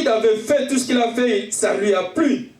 avait fait, tout ce qu'il a fait, ça lui a plu.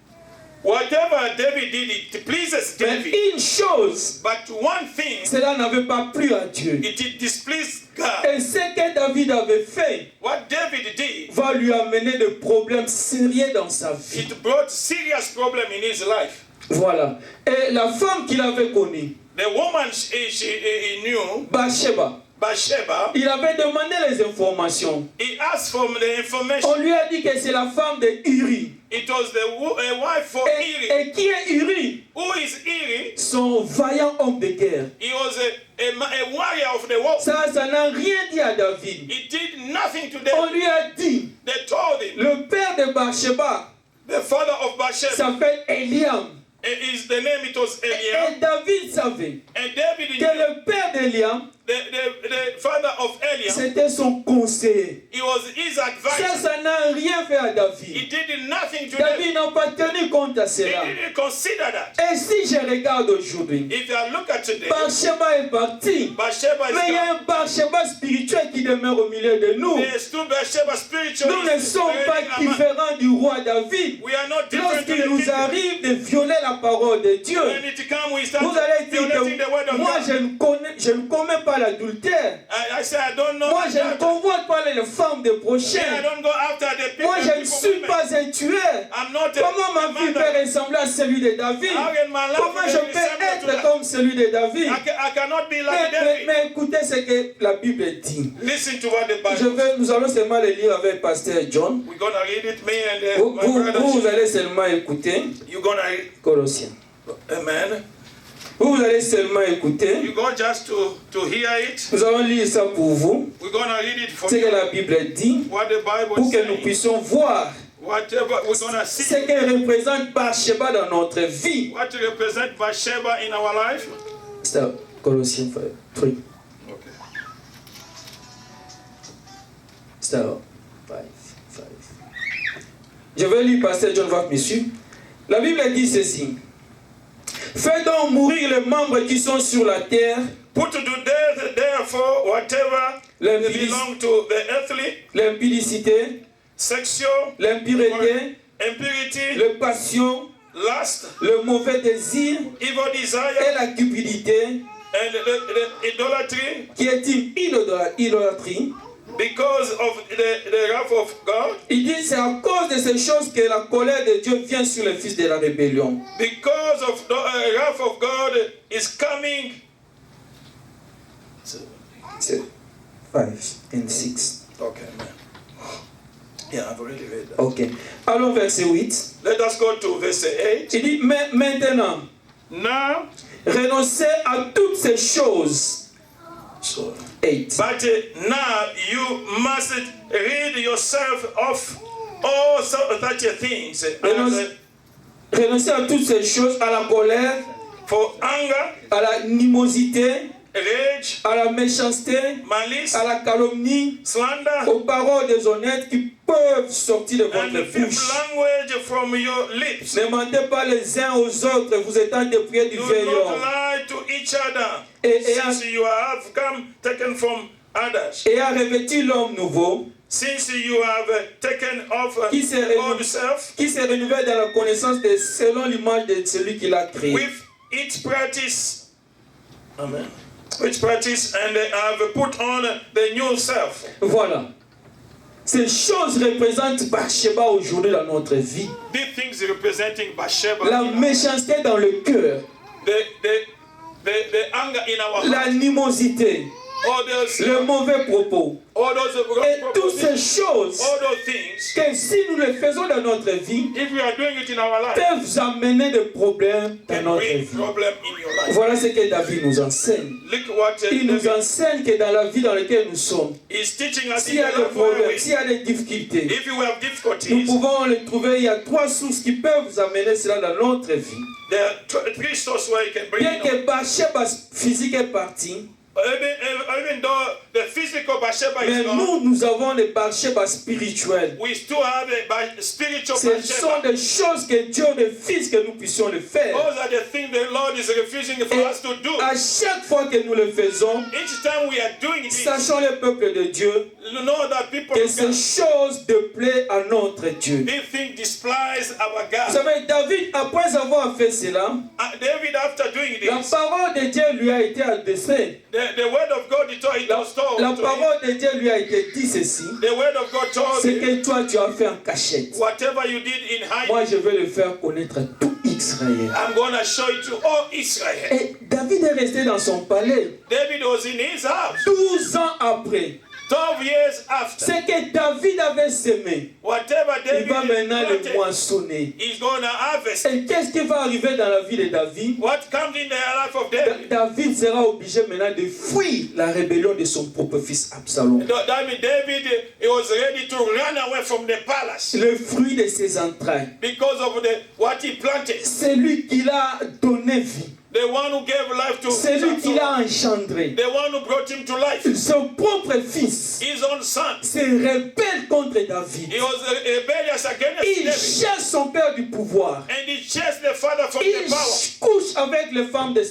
Whatever David did, it pleases Mais David. une chose, But one thing, cela n'avait pas plu à Dieu. it displeased God. Et ce que David avait fait What David did, va lui amener des problèmes sérieux dans sa vie. it brought serious problem in his life. Voilà. Et la femme qu'il avait connue, The woman he knew, Bathsheba, Bathsheba, il avait demandé les informations. he asked for the information. On lui a dit que c'est la femme de Uri. It was a wife for Uri. Et qui est Uri? Who is Uri? Son vaillant homme de guerre. He was a warrior of the war. Ça n'a rien dit à David. He did nothing to On them. lui a dit, They told him, le père de Bathsheba the father of Bathsheba, s'appelle Eliam. is the name, it was Eliam. Et David savait And David, que le père d'Eliam, the father of Eliam, c'était son conseiller. he was his advisor. Ça n'a rien fait à He David. did nothing to David them. n'a pas tenu compte à He cela. didn't consider that. Et si je regarde aujourd'hui, If you look at today, Bathsheba est parti. Bathsheba is Mais il y a gone. un Bathsheba spirituel qui demeure au milieu de nous. There is still Bathsheba spiritual. Nous ne sommes pas différents du roi David. We are not different to Lorsqu'il the nous king. arrive de violer la parole de Dieu, When it comes, we start vous allez dire violating the word que of moi God. je ne commets pas l'adultère. I say I don't know. Moi je ne that. convoite pas les femmes de I prochains. don't go after the people. Moi je ne people suis women. pas un tueur. I'm not a Comment ma vie murderer. peut ressembler à celui de David? How can my life Comment je be peux similar to être that? comme celui de David? I cannot be like David. Mais écoutez ce que la Bible dit. Listen to what the Bible. Nous allons seulement le lire avec Pasteur John. We're gonna read it, me and my Vous brother. allez seulement écouter You're gonna read. Colossiens. Amen. Vous allez seulement écouter. You're going just to hear it. Nous allons lire ça pour vous. We're gonna read it for Ce que you. la Bible dit. What the Bible Pour que nous says. puissions voir Whatever we're gonna ce see. que représente Bathsheba dans notre vie. What represent Bathsheba in our life. C'est Colossiens 3. Okay. C'est 5. Je vais lire Pasteur John va me suivre. La Bible dit ceci. Fais donc mourir les membres qui sont sur la terre. Put to death, therefore, whatever belong to the earthly, L'impudicité, sexual, l'impureté, impurity, la passion, lust, le mauvais désir evil et desire, la cupidité, and the idolatry, qui est une idolâtrie. because of the wrath of God. Il dit c'est à cause de ces choses que la colère de Dieu vient sur les fils de la rébellion. Because of the wrath of God is coming. C'est 5 and 6. Okay, man. Yeah, I've already read that. Ok. Allons verset 8. Let us go to verse 8. Il dit mais maintenant, Now, renoncez à toutes ces choses. so, 8. but now you must rid yourself of all such things. Renoncez à toutes ces choses, à la colère, For anger, à la animosité, rage, à la méchanceté, malice, à la calomnie, slander, aux paroles déshonnêtes qui peuvent sortir de and votre filth bouche. language from your lips. Ne mentez pas les uns aux autres, vous étant des prières du Do vieil not homme. lie to each other, Et since you have come taken from others. et à revêtir l'homme nouveau, Since you have taken off Qui se the old self, qui se renouvelle dans la connaissance selon l'image de celui qui l'a créé. with its practice, amen, which practice, and have put on the new self. Voilà. Ces choses représentent Bathsheba aujourd'hui dans notre vie. These things representing Bathsheba, La méchanceté dans le cœur, the anger in our heart, l'animosité, all those, le mauvais propos. all those wrong Et toutes ces propositions, choses all those things. que si nous les faisons dans notre vie, If we are doing it in our life, peuvent amener des problèmes dans can notre bring vie. problem in your life. Voilà ce que David nous enseigne. Look what Il nous David enseigne que dans la vie dans laquelle nous sommes, is teaching us s'il y in a the des life where problèmes, we, s'il y a des difficultés, if you have nous difficulties, pouvons les trouver. Il y a 3 sources qui peuvent amener cela dans notre vie. there are three sources where you can bring Bien it. que Bathsheba physique est partie, Even though the physical Bathsheba mais is gone, nous avons les Bathsheba spirituels. we still have a spiritual Ce sont Bathsheba. des choses que Dieu refuse que nous puissions le faire. Those are the things the Lord is refusing for Et us to do. à chaque fois que nous le faisons, Each time we are doing this, sachons le peuple de Dieu, know that people que ces choses déplaisent à notre Dieu. they think despise our Vous God. savez, David, après avoir fait cela, David, after doing la this, parole de Dieu lui a été adressée. the word of God it was told La to him. parole de Dieu lui a été dit ceci. The word of God told C'est him, que toi, tu as fait en cachette. whatever you did in Moi, hiding, je vais le faire connaître à tout Israël. I'm going to show it to all Israel. Et David est resté dans son palais. David was in his house 12 ans après, 12 years after. ce que David avait semé, Whatever il David va maintenant le planted, moissonner. he's going to harvest. Et qu'est-ce qui va arriver dans la vie de David? What comes in the life of David? David sera obligé maintenant de fuir la rébellion de son propre fils Absalom. David he was ready to run away from the palace Le fruit de ses entrailles. because of what he planted. C'est lui qui l'a donné vie. The one who gave life to C'est lui qui l'a Absalom. engendré. The one who brought him to life. Son propre fils His own son. se rebelle contre David. He was rebellious against Il David. cherche son père du pouvoir. And he chased the father from Il the power. couche avec les femmes de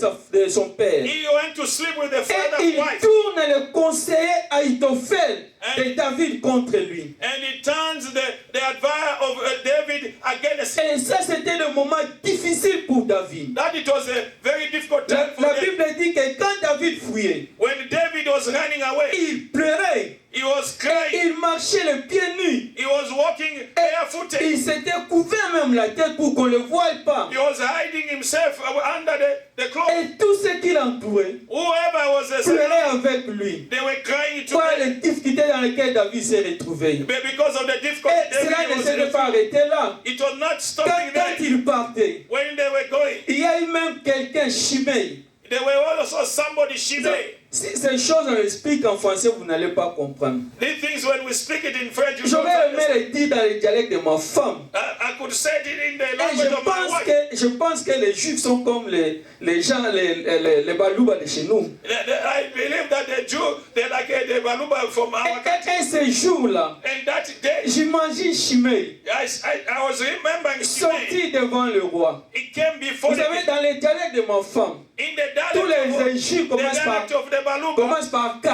son père. He went to sleep with the Et father's il wife. tourne le conseiller Ahitophel de David contre lui. And he turns the advice of David against him. Et ça, c'était le moment difficile pour David. That it was a very difficult La, time for la David. Bible dit que quand David fuyait, When David was running away, il pleurait. he was crying. Il marchait les pieds nus. He was walking barefooted. Il s'était couvert même la tête pour qu'on ne le voie pas. He was hiding himself under the cloth. Et tous ceux qui l'entouraient Whoever was a pleuraient avec lui. they were crying to Pour him. les difficultés dans lesquelles David s'est retrouvé. But because of the difficulty, Et cela ne David s'est was pas arrêté là. it was not stopping Quand there. il partait, When they were going, il y a eu même quelqu'un, Shimei. there were also somebody Shimei. Si ces choses on l'explique en français, vous n'allez pas comprendre. These things, when we speak it in French, you don't J'aurais aimé understand. le dire dans le dialecte de ma femme. I could say it in the Et language of my wife. je pense que les Juifs sont comme les gens, les Balouba de chez nous. I believe that the Jew, they're like the Baluba from our country. Et ce jour-là, And that day, j'imagine Shimei I was remembering Shimei. sorti devant le roi. He came before Vous savez, the dans le dialecte de ma femme, in the tous dialect les Juifs of the Baluba. commencent par K.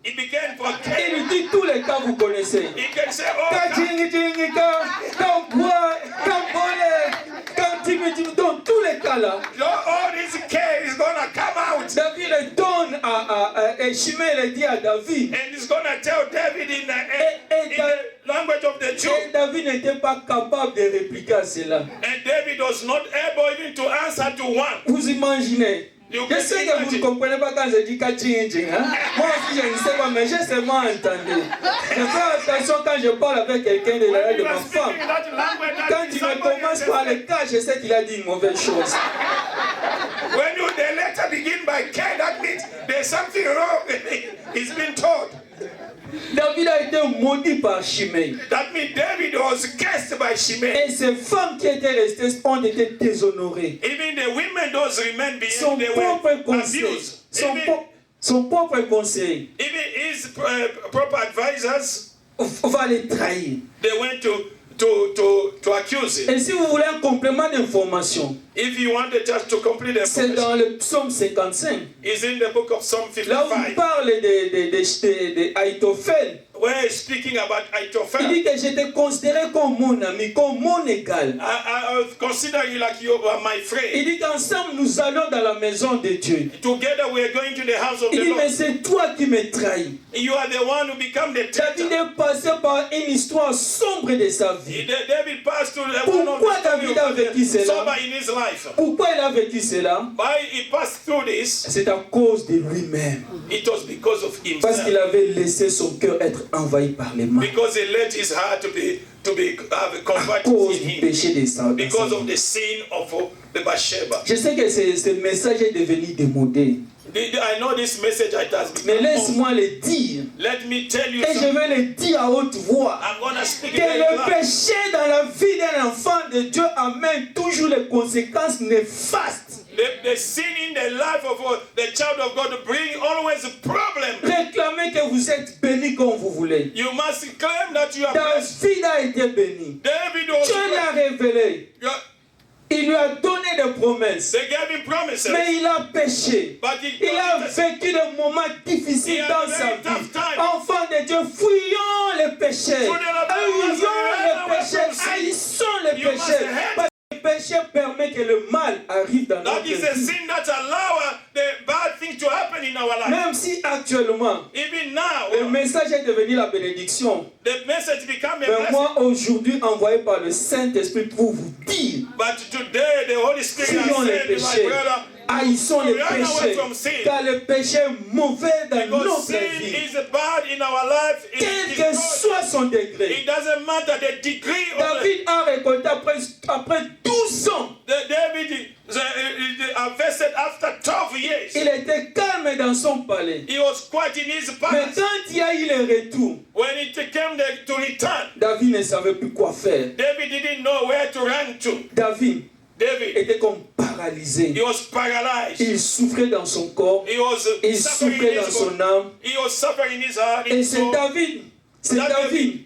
It began from Il lui dit tous les cas vous connaissez. He can say, oh, Ka jingi jingi ka, ka bois, ka bole, ka timi timi, dans tous les cas là. all this care is going to come out. David le donne et Shimei le dit à David. And he's going to tell David in the language of the Jew. Et David n'était pas capable de répliquer à cela. And David was not able even to answer to one. Vous imaginez? You Je can sais que vous ne imagine. comprenez pas quand je dis Kachinjing. Hein? Moi aussi, je ne sais pas, mais j'ai seulement entendu. Je fais attention quand je parle avec quelqu'un de la When de you ma are speaking femme. that language, that Quand is il me somebody commence else. par le cas, je sais qu'il a dit une mauvaise chose. When you the letter begin by K, that means there's something wrong. It's been told. David a été maudit par Shimei. That means David was cursed by Shimei. Et ces femmes qui étaient restées ont été déshonorées. Even the women, those remain Son behind, they propre were conseil, abused. son propre conseil Even his proper advisors, va les trahir. they went to accuse him. Et si vous voulez un complément d'information, If you wanted just to complete the c'est dans le psaume 55. it's in the book of Psalm Là où 55. il parle de Ahitophel, Where he's speaking about il Ahithophel. dit que j'étais considéré comme mon ami, comme mon égal. I consider you like you are my Il friend. dit qu'ensemble nous allons dans la maison de Dieu. Together we are going to the house of Il the dit mais Lord. c'est toi qui me trahis. You are the one who become the David traitor. est passé par une histoire sombre de sa vie. David passed through Pourquoi David a vécu cela? sober in his life. Pourquoi il a vécu cela? Why he passed through this? C'est à cause de lui-même. It was because of Parce qu'il himself. avait laissé son cœur être envahi par les mains. Because he let his heart to be À converted cause in du him. péché des saints. Because of the sin of the Bathsheba. Je sais que ce message est devenu démodé. I know this message it has Mais become. laisse-moi le dire. Let me tell you Et je something. vais le dire à haute voix. I'm gonna speak Que it very le loud. péché dans la vie d'un enfant de Dieu amène toujours les conséquences néfastes. The sin in the life of the child of God bring always a problem. Réclamez que vous êtes béni comme vous voulez. You must claim that you are blessed. David a été béni. David was Dieu l'a révélé. Il lui a donné des promesses. They gave him promises. Mais il a péché. But he Il a vécu des moments difficiles dans sa vie. Enfants de Dieu, fuyons les péchés. Fuyons les péchés. Haïssons les péchés. Parce que le péché permet que le mal arrive dans notre vie. That is a sin that allows the bad thing to happen in our life. Même si actuellement, Even now, le message est devenu la bénédiction. the message become a Mais blessing. moi, aujourd'hui, envoyé par le Saint-Esprit pour vous dire, But today, the Holy Spirit fuyons has les said, my péchés. brother, Haïssons les run away péchés. from sin. Car le péché est mauvais dans Because notre sin vie. is bad in our life. It Quel is que good. soit son degré. It doesn't matter the degree of David a récolté après 12 ans. David harvested after 12 years. Il était calme dans son palais. He was quiet in his Mais palace. quand il y a eu le retour, When it came to return, David ne savait plus quoi faire. David didn't know where to run to. David David, était comme paralysé. he was paralyzed. Il souffrait dans son corps. He was Il suffering souffrait in dans his son body. âme. He was suffering in his heart. Et c'est David. C'est David.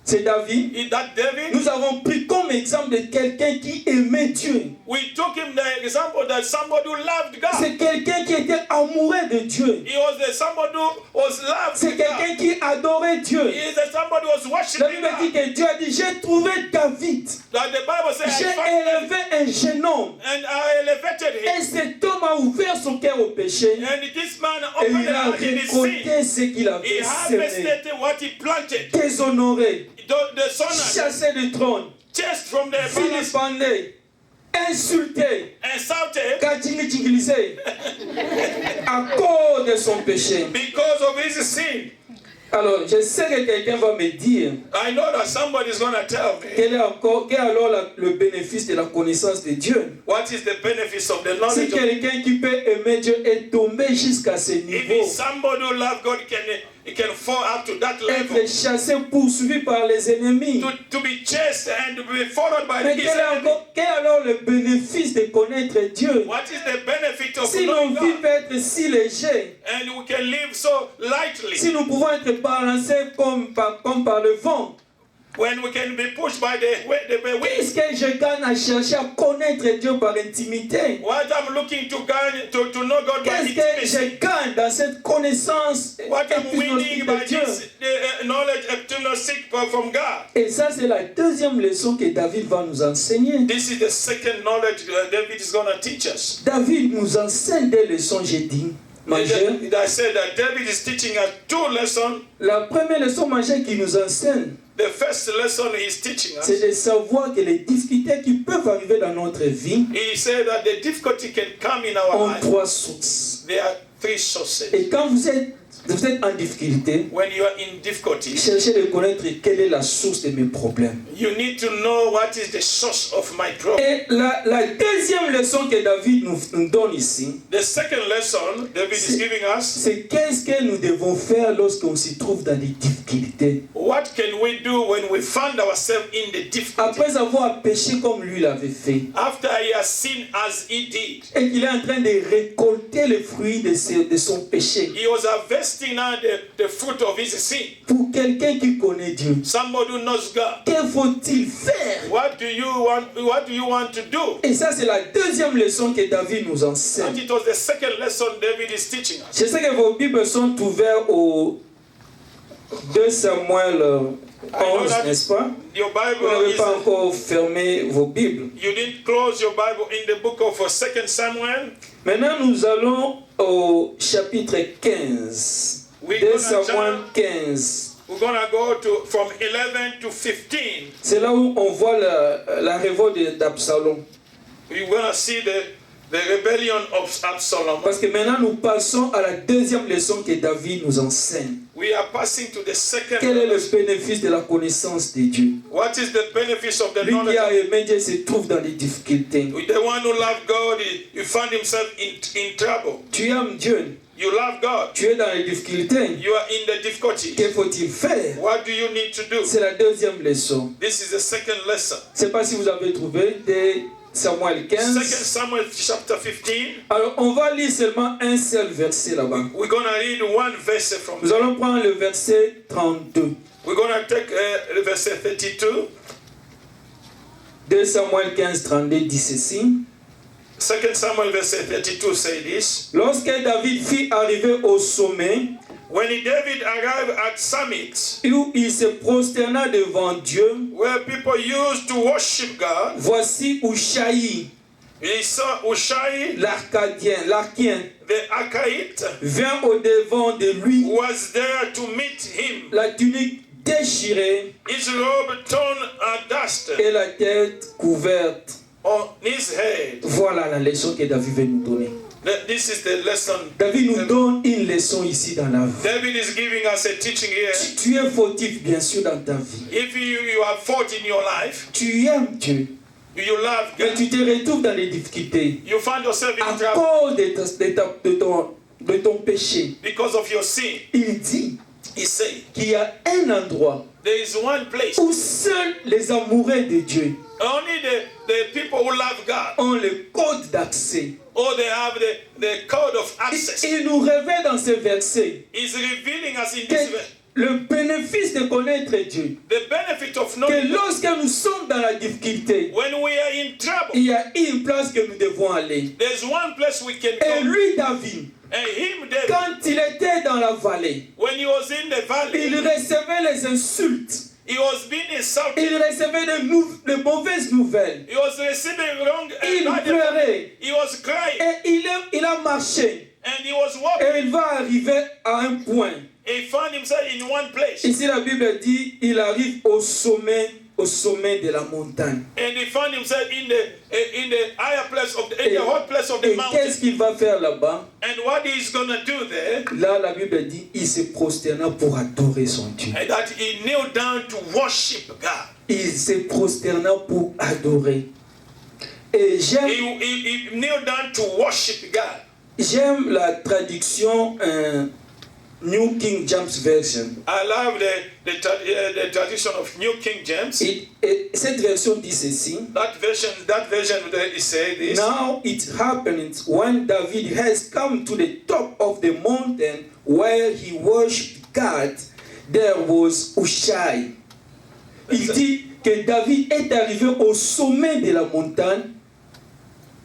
C'est David. That David, Nous avons pris comme exemple de quelqu'un qui aimait Dieu. we took him the example that somebody who loved God. C'est quelqu'un qui était amoureux de Dieu. He was somebody who was loved C'est by God. quelqu'un qui adorait Dieu. He is somebody who was La worshiping Bible dit God. que Dieu a dit, j'ai trouvé David. That the Bible says, J'ai I found élevé un jeune homme. and I elevated him. Et cet homme a ouvert son cœur au péché. And this man Et opened il the a heart in his sin. récolté ce qu'il He avait semé. harvested what he planted. Déshonoré, The son chassé du trône, chased from the palace, vilipendé, insulté, insulted catignisé à cause de son péché. because of his sin. Alors, je sais que quelqu'un va me dire I know that somebody is going to tell me quel est alors le bénéfice de la connaissance de Dieu. what is the benefits of the Si knowledge of quelqu'un qui peut aimer Dieu est tombé jusqu'à ce if niveau, it's somebody who loves God can fall up to that level. être chassé, poursuivi par les ennemis. To be chased and to be followed by Mais his quel enemy. est alors le bénéfice de connaître Dieu? What is the benefit of Si knowing nos vies God? peuvent être si légères, And we can live so lightly. si nous pouvons être balancés comme par le vent, When we can be pushed by the wind. qu'est-ce que je gagne à chercher à connaître Dieu par intimité? What I'm looking to gain, to know God by Qu'est-ce que intimacy. je gagne dans cette connaissance What I'm winning épignostique by de Dieu? this knowledge epignostic from God. Et ça, c'est la deuxième leçon que David va nous enseigner. This is the second knowledge David is going to teach us. David nous enseigne des leçons, j'ai dit, majeures. I said that David is teaching us two lessons. La première leçon majeure qu'il nous enseigne, The first lesson he's teaching us, c'est de savoir que les difficultés qui peuvent arriver dans notre vie he said that the difficulty can come in our ont life. trois sources. There are three sources. Et quand vous êtes en difficulté, When you are in difficulty, cherchez de connaître quelle est la source de mes problèmes. you need to know what is the source of my problem. Et la deuxième leçon que David nous donne ici, The second lesson David is giving us, c'est qu'est-ce que nous devons faire lorsqu'on se trouve dans des difficultés. what can we do when we find ourselves in the difficulty? Après avoir péché comme lui l'avait fait, After he has sinned as he did, et qu'il est en train de récolter les fruits de son péché. he was harvesting now the fruit of his sin. Pour quelqu'un qui connaît Dieu, Somebody who knows God. que faut-il faire? What do you want to do? Et ça, c'est la deuxième leçon que David nous And enseigne. it was the second lesson David is teaching us. Je sais que vos Bibles sont ouvertes au 2 Samuel 11, n'est-ce pas? Your Vous Bible n'avez is, pas encore fermé vos Bibles. you didn't close your Bible in the book of 2 Samuel. Maintenant, nous allons au chapitre 15. We're 2 gonna Samuel jump. 15. We're going to go from 11 to 15. C'est là où on voit la révolte d'Absalom. We're going to see the rebellion of Absalom. Parce que maintenant, nous passons à la deuxième leçon que David nous enseigne. We are passing to the second. Quel est le bénéfice de la connaissance de Dieu? What is the benefits of the Lui qui knowledge a of aimé Dieu se trouve dans des difficultés. the one who loved God? He found himself in trouble. Tu aimes Dieu, You love God. tu es dans les difficultés. You are in the difficulty. Que faut-il faire? What do you need to do? C'est la deuxième leçon. This is the second lesson. Je ne sais pas si vous avez trouvé de Samuel 2 15. Samuel chapter 15. Alors, on va lire seulement un seul verset là-bas. We're going to read one verse from Nous allons prendre le verset 32. We're going to take verse 32. 2 Samuel 15, 32 dit ceci. 2 Samuel verset 32 say this. Lorsque David fit arriver au sommet, When David arrived at summit, où il se prosterna devant Dieu, where people used to worship God, voici Ushaï, he saw Ushai, l'Arkien, the Archite, vint au devant de lui, was there to meet him. la tunique déchirée His robe torn and dust et la tête couverte. on his head. Voilà la leçon que David veut nous donner. This is the lesson. David nous donne une leçon ici dans la vie. David is giving us a teaching here. Si tu es fautif, bien sûr, dans ta vie, If you have fault in your life, tu aimes Dieu, you love mais God, tu te retrouves dans les difficultés you find yourself à in trouble cause de ton péché. because of your sin. Il dit He said, qu'il y a un endroit there is one place. où seuls les amoureux de Dieu Only the people who love God, ont le code d'accès. or they have the code of access. Il nous révèle dans ce verset He's revealing us in que this way le bénéfice de connaître Dieu, the benefit of que knowing God. lorsque nous sommes dans la difficulté, When we are in trouble, il y a une place que nous devons aller. there's one place we can Et go. lui, David, And him, David, quand il était dans la vallée, when he was in the valley, il recevait les insultes, he was being insulted. il recevait de mauvaises nouvelles, He was receiving wrong il and bad. pleurait, He was crying et il a marché, and he was walking. et il va arriver à un point. He found himself in one place. Ici, la Bible dit, il arrive au sommet de la montagne. And he found himself in the higher place of in the hot place of the Et mountain. qu'est-ce qu'il va faire là-bas? And what he's gonna do there, Là, la Bible dit, il se prosterna pour adorer son Dieu. and that he kneeled down to worship God. Il se prosterna pour adorer. Et He kneeled down to worship God. j'aime la traduction New King James Version. I love the tradition of New King James. Et cette version dit ceci. That version there it says this. Now it happened when David has come to the top of the mountain where he worshipped God, there was Ushai. Il dit que David est arrivé au sommet de la montagne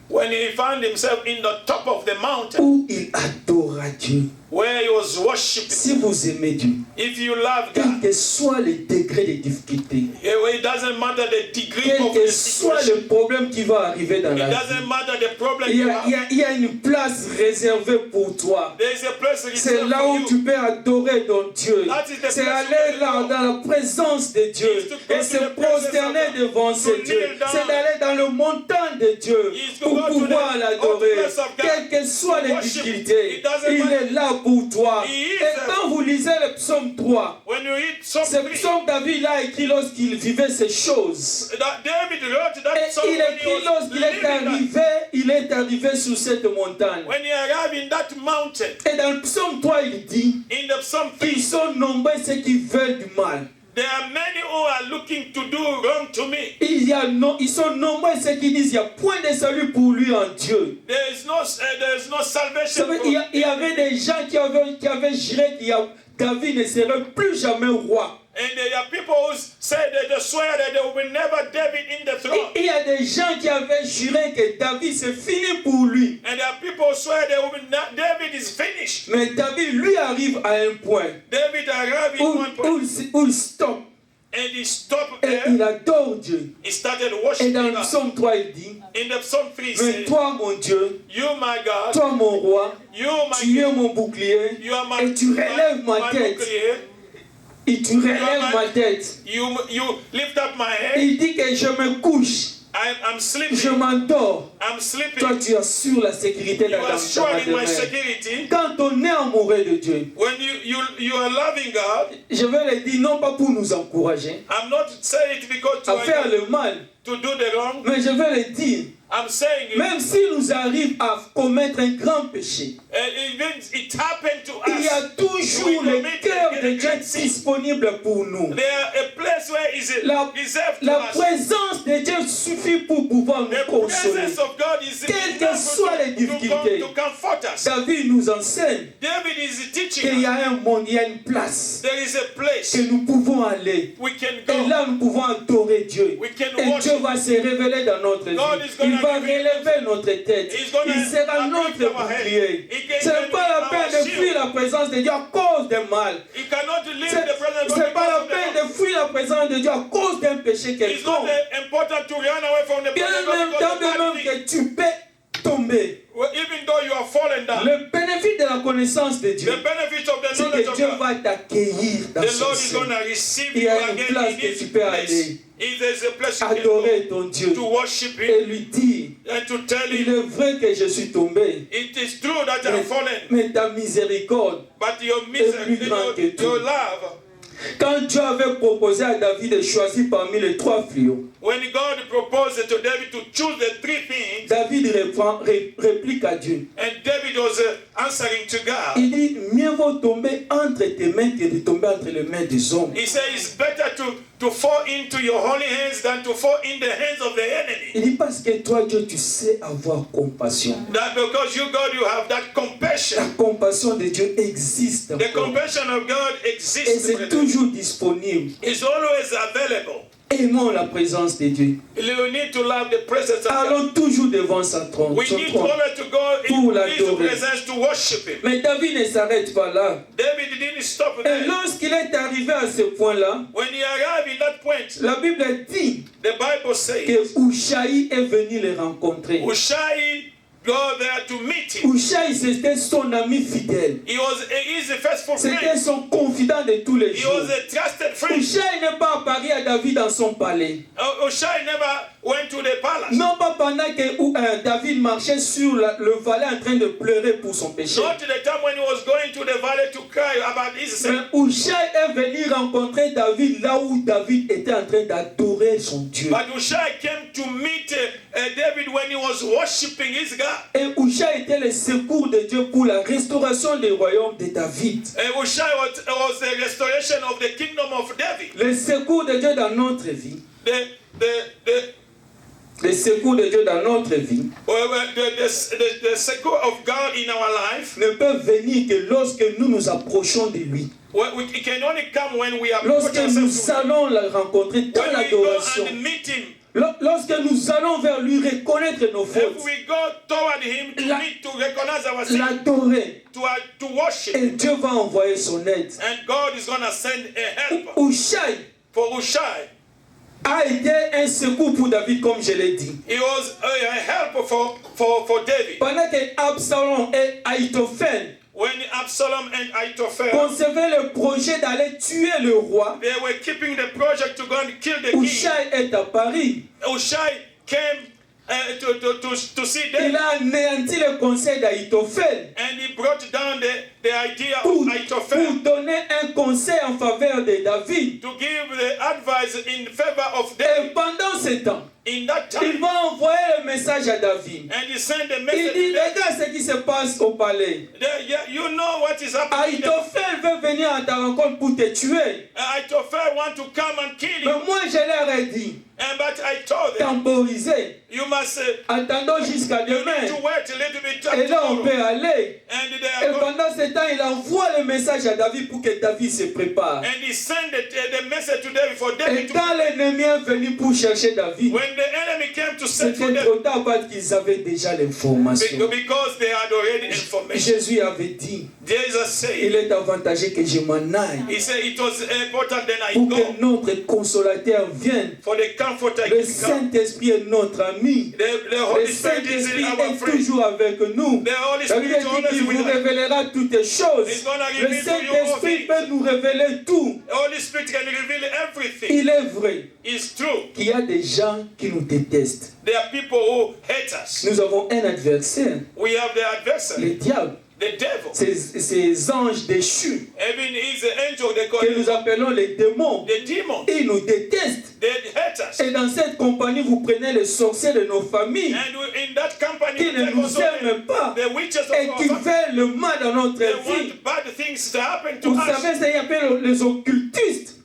When he found himself in the top of the mountain où il adora Dieu. where he was worshiping. Si vous aimez Dieu, If you love quel God, que soit le degré de difficulté, it doesn't matter the degree quel of que the soit situation. le problème qui va arriver dans It la vie, doesn't matter the problem il y you a, have. il y a une place réservée pour toi. There is a place C'est reserved là for où you. tu peux adorer ton Dieu. That is the C'est place aller you là can go. dans la présence de Dieu Is to go et to se the presence prosterner of God. devant To ce kneel Dieu. down. C'est d'aller dans le montant de Dieu Is to pour go to pouvoir the l'adorer. place of God. Quelles que soient les Worship. difficultés, It doesn't il matter. est là pour toi. He is Et there. quand vous lisez le psaume 3, When you read ce Psalm 3, psaume David l'a écrit lorsqu'il vivait ces choses. that David wrote that Et song il when he écrit was lorsqu'il est living that. il est arrivé sur cette montagne. When he arrived in that mountain, Et dans le psaume 3, il dit in the Psalm 3, qu'ils sont nombreux ceux qui veulent du mal. there are many who are looking to do wrong to me. Ils sont nombreux ceux qui disent qu'il n'y a point de salut pour lui en Dieu. There is no Vous salvation. savez, il y avait des gens qui avaient juré que David ne serait plus jamais roi. And there are people who say that they swear that there will be never David in the throne. Et il y a des gens qui avaient juré que David c'est fini pour lui. And there are people who swear that David is finished. Mais David lui arrive à un point David arrived in one point où il stoppe and he stopped et there. il adore Dieu. He started Et worshiping dans le God. psaume 3 il dit, In the Psalm 3 mais says, toi mon Dieu, you my God, toi mon roi, you my tu es King, mon bouclier you are my, et tu relèves ma my tête. bouclier. Et tu relèves ma tête. You lift up my head. Il dit que je me couche, I'm sleeping. je m'endors. I'm sleeping. Toi, tu assures la sécurité You dans are ta assuring my demeure. security. Quand on est amoureux de Dieu, When you are loving God, je vais le dire non pas pour nous encourager I'm not saying it because à faire le mal, to do the wrong. mais je vais le dire, I'm saying it. même s'il nous arrive à commettre un grand péché, Even it happened to il y a us. toujours le cœur de Dieu disponible pour nous. There are a place where is it La, reserved to la us. présence de Dieu suffit pour pouvoir nous The consoler. presence of God is Quelles que enough soient les difficultés. to comfort us. David nous enseigne David is qu'il teaching y us. a un monde, il y a une place There is a place que nous pouvons aller. we can Et go. là, nous pouvons adorer Dieu. We can Et Dieu Dieu va se révéler dans notre vie. Il va relever notre tête. Il sera notre bouclier. Ce n'est pas la peine de fuir la présence de Dieu à cause d'un mal. Ce n'est pas la peine de fuir la présence de Dieu à cause d'un péché quelconque. Bien même que tu peux tomber. Even though you are fallen down, le bénéfice de la connaissance de Dieu, c'est que Dieu va t'accueillir dans son sein. Il y a une place que tu peux aller adorer ton Dieu et lui dire, il est vrai que je suis tombé, mais ta miséricorde est plus grande que tout. Quand Dieu avait proposé à David de choisir parmi les 3 fléaux, when God proposed to David to choose the 3 things, David réplique à Dieu. And David was answering to God. Il dit, mieux vaut tomber entre tes mains que de tomber entre les mains des hommes. He says it's better to fall into your holy hands than to fall in the hands of the enemy. Il dit parce que toi Dieu tu sais avoir compassion. That because you God you have that compassion. La compassion de Dieu existe. The compassion of God exists. Et c'est toujours disponible. It's always available. Aimons la présence de Dieu. You need to love the presence of God. Allons toujours devant sa trône. We need always to go in His presence to worship Him. Mais David ne s'arrête pas là. David didn't stop there. Et lorsqu'il est arrivé à ce point-là, when he arrived in that point, la Bible dit the Bible says que Ushaï est venu le rencontrer. Ushaï go there to meet him. Ushaï, c'était son ami fidèle. He's a faithful friend. C'était son confident de tous les jours. He was a trusted friend. Ushaï n'est pas apparu à David dans son palais. Ushaï never went to the palace. Non pas pendant que David marchait sur le valet en train de pleurer pour son péché. Not the time when he was going to the valley to cry about his sin. Mais Ushaï est venu rencontrer David là où David était en train d'adorer son Dieu. But Ushaï came to meet David when he was worshiping his God. Et Ushaï était le secours de Dieu pour la restauration du royaume de David. Ushaï was the restoration of the kingdom of David. Le secours de Dieu dans notre vie. Le secours de Dieu dans notre vie the secours of God in our life ne peut venir que lorsque nous nous approchons de lui. It can only come when we are lorsque nous allons le rencontrer dans l'adoration. Lorsque nous allons vers lui reconnaître nos fautes. If we go toward him to recognize our sin, l'adorer, to worship, et Dieu va envoyer son aide. And God is going to send a helper. Ushaï, for Ushaï, a été un secours pour David, comme je l'ai dit. He was a helper for David. Pendant que Absalom et Ahitophel, when Absalom and Ahitophel concevaient le projet d'aller tuer le roi, they were keeping the project to go and kill the king. Ushaï est apparu. Ushaï came to see David. Il a anéanti le conseil d'Ahitophel. And he brought down the idea of Ahitophel. Pour donner un conseil en faveur de David. To give the advice in favor of David. Et pendant ce temps, in that time, il va envoyer le message à David. And he sent a message. Il dit, regarde ce qui se passe au palais. You know what is happening. Ahitophel veut venir à ta rencontre pour te tuer. Ahitophel want to come and kill you. Mais moi je leur ai dit, but I told them, temporiser. You must attendons jusqu'à demain. To wait a little bit et là on peut aller. Et pendant ce temps, il envoie le message à David pour que David se prépare. And he sent the message to David for David. Et quand l'ennemi est venu pour chercher David, when the enemy came to search for c'était trop tard parce qu'ils avaient déjà l'information. Because they had already information. Jésus avait dit, Jesus said, il est avantageux que je m'en aille. He said it was important that I pour go. Que notre consolateur vienne. For the comforter le Saint-Esprit est notre ami. Le Saint-Esprit est toujours avec nous. La Bible dit qu'il vous révélera toutes les choses. Le Saint-Esprit peut nous révéler tout. Il est vrai qu'il y a des gens qui nous détestent. Nous avons un adversaire. Le diable. Ces anges déchus que nous appelons les démons, ils nous détestent. Et dans cette compagnie, vous prenez les sorciers de nos familles qui ne nous aiment pas et qui veulent le mal dans notre vie. Vous savez, ça y appelle les occultistes.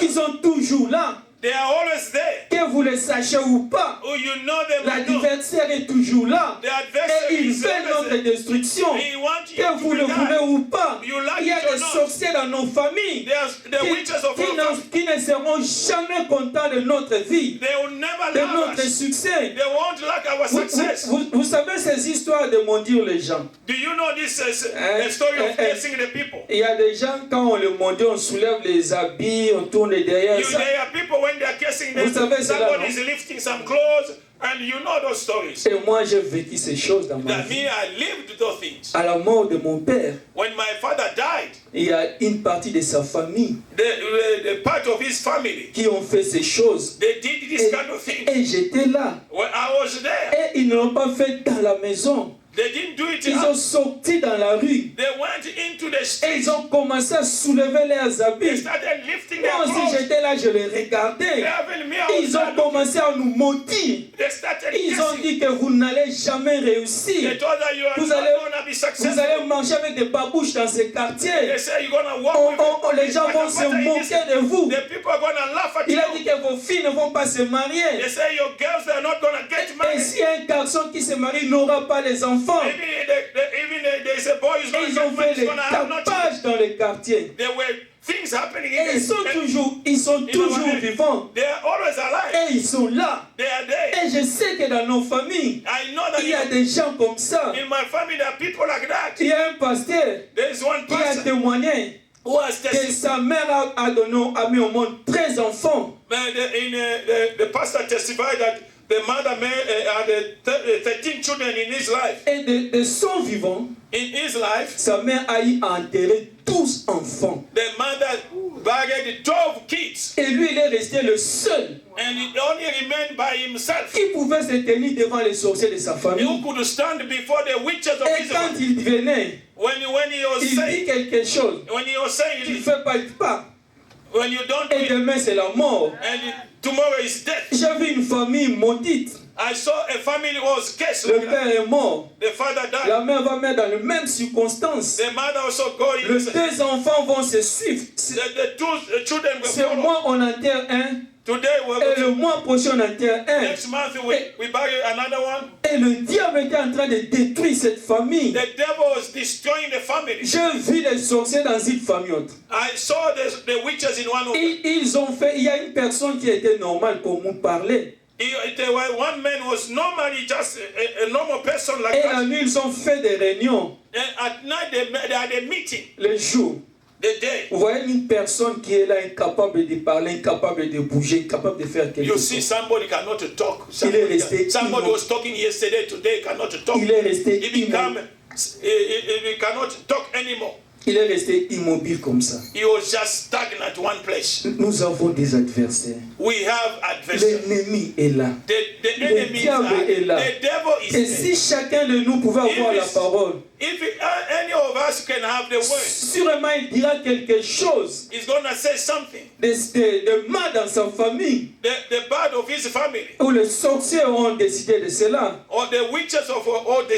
Ils sont toujours là. They are always there. Que vous le sachiez ou pas, Who you know them or not. l'adversaire est toujours là. The adversary Et il is veut notre always destruction. He wants you Que vous le to voulez die. ou pas, You like il y a it or des not. sorciers dans nos familles There's the witches of our family. qui ne seront jamais contents de notre vie, They will never de love notre us. succès. They won't like our success. Vous savez ces histoires de maudire les gens. Do you know this the story of cursing the people? Il y a des gens, quand on le maudit, on soulève les habits, on tourne derrière. There are people when they are cursing them, Vous savez cela, somebody non? is lifting some clothes, and you know those stories. Et moi, j'ai vécu ces choses dans ma That vie. me, I lived those things. À la mort de mon père, When my father died, il y a une partie de sa famille the part of his family, qui ont fait ces choses. they did this kind of thing. Et j'étais là. When I was there, Et ils ne l'ont pas fait dans la maison. they didn't do it. Ils ont sorti dans la rue. They went into the Et street. ils ont commencé à soulever leurs They habits. started lifting their Moi aussi, clothes. j'étais là, je les regardais. Even me, I Et was ils ont there. commencé à nous maudire. They started Ils ont cursing. dit que vous n'allez jamais réussir. They told that you are Vous not allez, going to be vous successful. allez marcher avec des babouches dans ces They quartiers. say you're going to walk with Les gens vont se moquer de vous. The people are going to laugh at Il you. a dit que vos filles ne vont pas se marier. They say your girls, they're not going to get Et married. si un garçon qui se marie n'aura pas les enfants, Even there's a boy who's et going to ils ont get fait married, he's les going to have no children. tapages dans les quartiers. There were things happening Et ils sont in toujours vivants. They are always alive. Et ils sont là. They are there. Et je sais que dans nos familles, I know that il y a des gens comme ça. in my family there are people like that. Il y a un pasteur There is one qui a person témoigné who has que testified. sa mère a mis au monde 13 enfants. The pastor testified that the mother had 13 children in his life. Et de son vivant, In his life, sa mère a eu à enterrer 12 enfants. the mother buried 12 kids. Et lui, il est resté le seul And he only remained by himself. qui pouvait se tenir devant les sorciers de sa famille. Who could stand before the witches of Et Israel. quand il venait, When he was il dit saying, quelque chose. when he was Tu ne saying, fais pas. when you don't do Et it, demain, c'est la mort. and tomorrow is death. J'ai vu une famille maudite. I saw a family was cursed. Le Like that. père est mort. The father died. La mère va mettre dans les mêmes circonstances. The mother also going. Les deux enfants vont se suivre. The two children will Ce follow. mois, on enterre un. Today Et le mois prochain, on enterre un. next month we bury another one. Et le diable était en train de détruire cette famille. The devil was destroying the family. J'ai vu les sorciers dans une famille autre. I saw the witches in one of them. Ils ont fait, il y a une personne qui était normale pour nous parler. One man was normally just a normal person like Et la that. nuit, ils ont fait des réunions. And at night they had a meeting. Le jour. The day. Vous voyez une personne qui est là, incapable de parler, incapable de bouger, incapable de faire quelque You see, chose. somebody cannot talk. resté Was talking yesterday, today cannot talk. Il est resté He cannot talk anymore. Il est resté immobile comme ça. He was just stagnant one place. Nous avons des adversaires. We have adversaries. L'ennemi est là. The Le enemy diable est là. The devil is Et there. si chacun de nous pouvait avoir la parole, If any of us can have the word, sûrement il dira quelque chose he's going to say something. de mal dans sa famille. The bad of his family, Où les sorciers ont décidé de cela. or the witches of all the